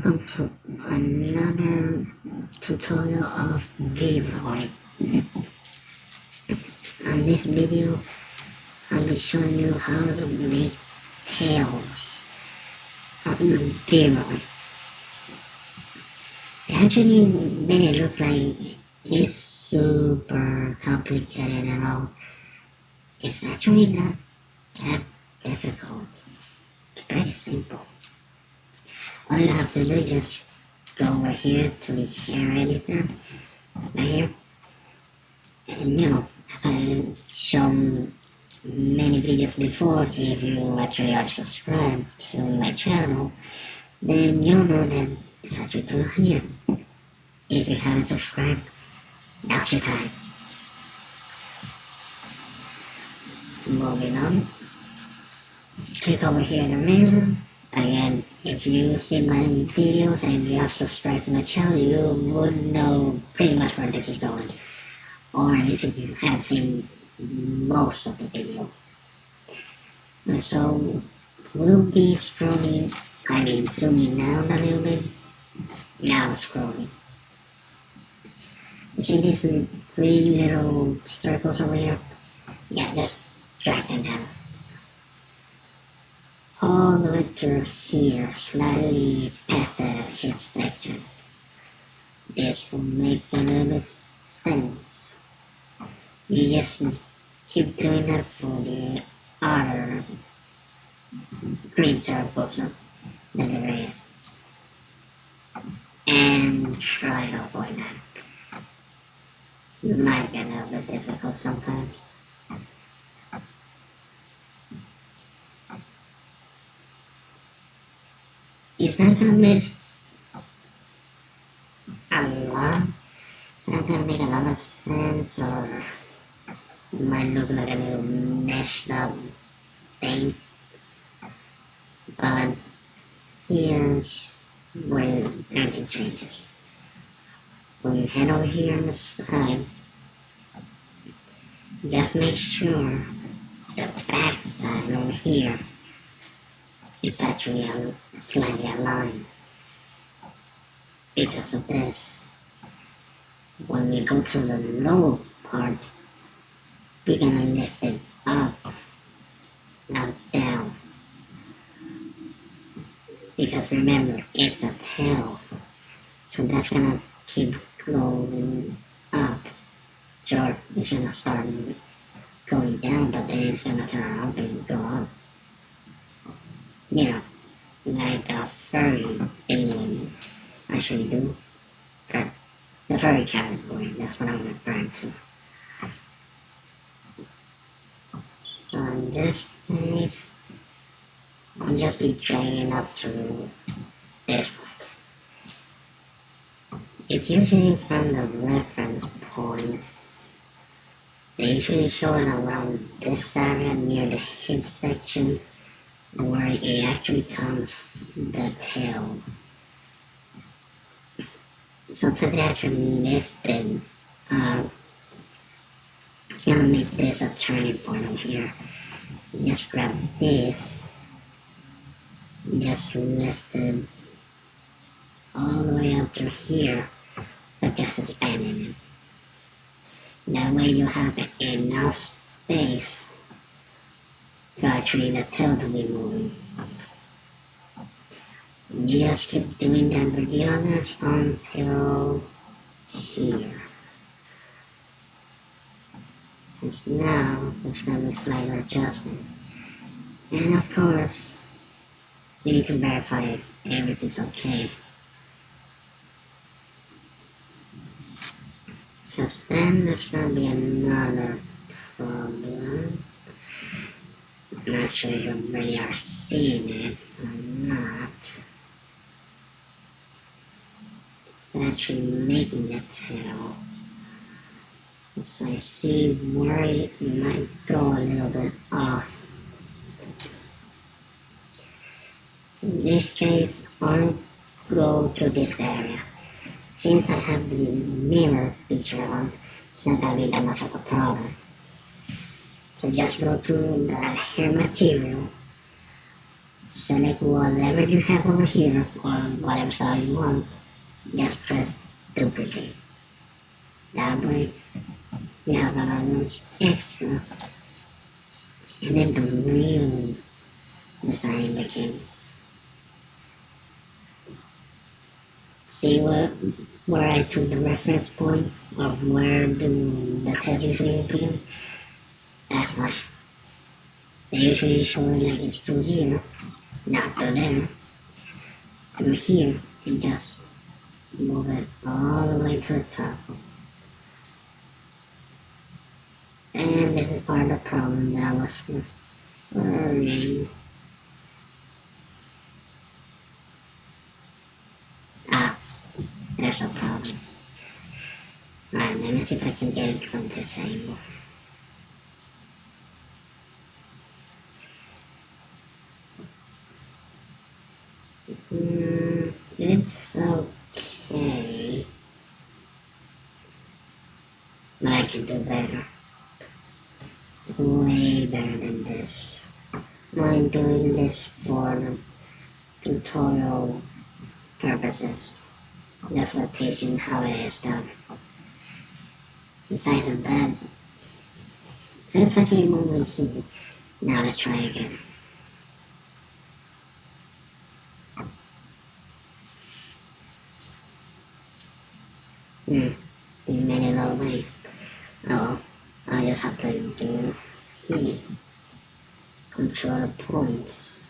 welcome to another tutorial of Vroid. On this video, I'll be showing you how to make tails on Vroid. It actually made it look like it's super complicated and all. It's actually not that difficult. It's pretty simple. All you have to do is just go over here to the hair editor, right here, and as I've shown many videos before, if you actually are subscribed to my channel, then you'll know that it's actually through here. If you haven't subscribed, now's your time. Moving on, click over here in the mirror. Again, if you see my videos and you have subscribed to my channel, you would know pretty much where this is going. Or at least if you have seen most of the video. So, we'll be zooming down a little bit. Now scrolling. You see these three little circles over here? Yeah, just drag them down. All the way through here, slightly past the hip section. This will make a little bit sense. You just keep doing that for the other green circles that there is. And try to avoid that. It might get a little bit difficult sometimes. It's not gonna make a lot. It's not gonna make a lot of sense, or it might look like a little messed up thing. But here's where everything changes. When you head over here on the side, just make sure the back side over here is actually slightly aligned. Because of this, when we go to the lower part, we're gonna lift it up, not down. Because remember, it's a tail, so that's gonna keep going up. Sure, it's gonna start going down, but then it's gonna turn up and go up. Like a furry thing would actually do. The furry category, that's what I'm referring to. So in this case, I'll just be dragging up to this point. It's usually from the reference point. They usually show it around this area near the hip section, where it actually comes the tail. Sometimes they actually lift it up. Gonna make this a turning point over here. Just grab this, just lift it all the way up to here, but just expanding it. That way you have enough space for actually the tail to be moving. You just keep doing that with the others until here. Because now there's going to be slight adjustment. And of course, you need to verify if everything's okay. Because then there's going to be another problem. I'm not sure if you really are seeing it or not. It's actually making the tail. So I see where it might go a little bit off. In this case, I'll go to this area. Since I have the mirror feature on, it's not gonna be that much of a problem. So just go to the hair material, select whatever you have over here or whatever style you want, just press duplicate. That way you have a lot extra, and then the real design begins. See where I took the reference point of where the text usually appears? That's why. They usually show it like it's through here, not through there, through here, and just move it all the way to the top. And this is part of the problem that I was referring. Ah, there's a problem. Alright, let me see if I can get it from this angle. It's okay. But I can do better. It's way better than this. I'm doing this for tutorial purposes. Just for teaching how it is done. Besides of that, it's actually more easy. Now let's try again. You made it all the way. Oh, I just have to do here. Control the points.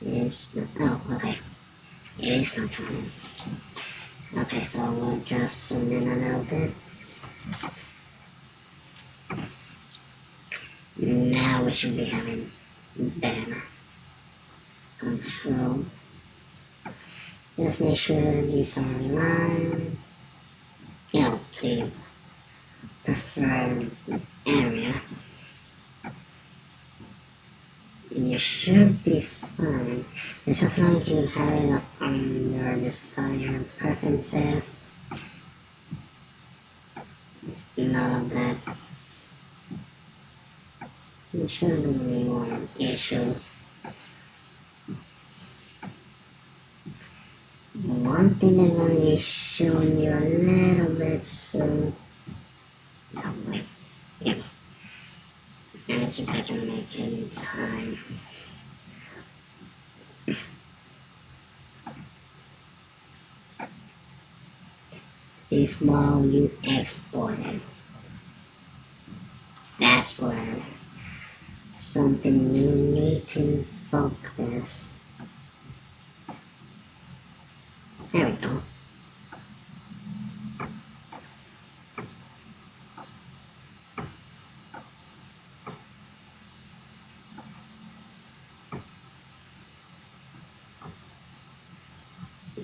Oh, okay. It is controlling. Okay, so we'll just zoom in a little bit. Now we should be having better control. Just make sure these are aligned. To preferred area. You should be fine. It's as long as you have it on your desired preferences. None of that. It shouldn't be any more issues. One thing I'm going to be showing you a little bit soon. Oh, wait. Yeah. Let's see if I can make it in time. Is while you export it. That's where something you need to focus. There we go.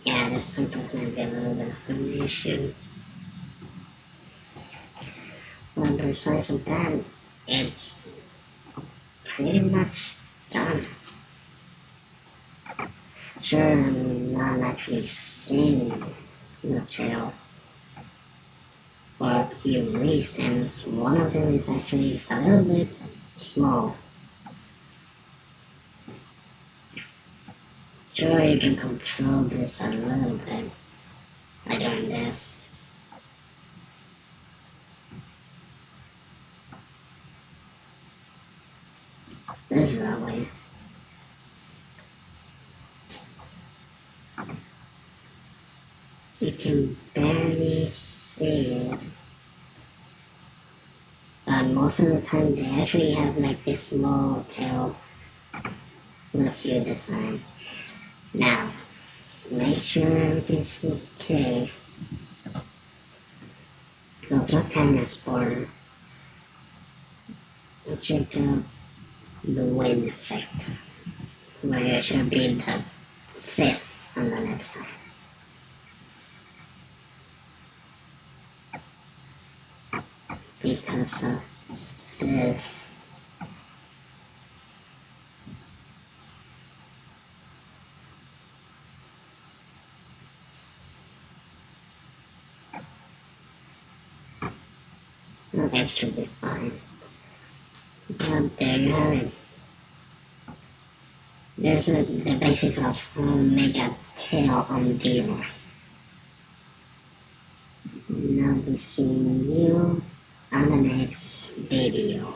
Yeah, this sometimes might be a little bit of an issue. But besides of that, it's pretty much done. Sure, I'm not actually seeing material for a few reasons. One of them is actually it's a little bit small. Sure, you can control this a little bit by doing this. This is that way. You can barely see it. But most of the time they actually have like this small tail with a few designs. Now, make sure everything's okay. Go to canvas border. And check out the wind effect, where it should be the fifth on the left side. Because of this. That should be fine. But there you have it. There's the basics of Omega Tail on VR. And I'll be seeing you on the next video.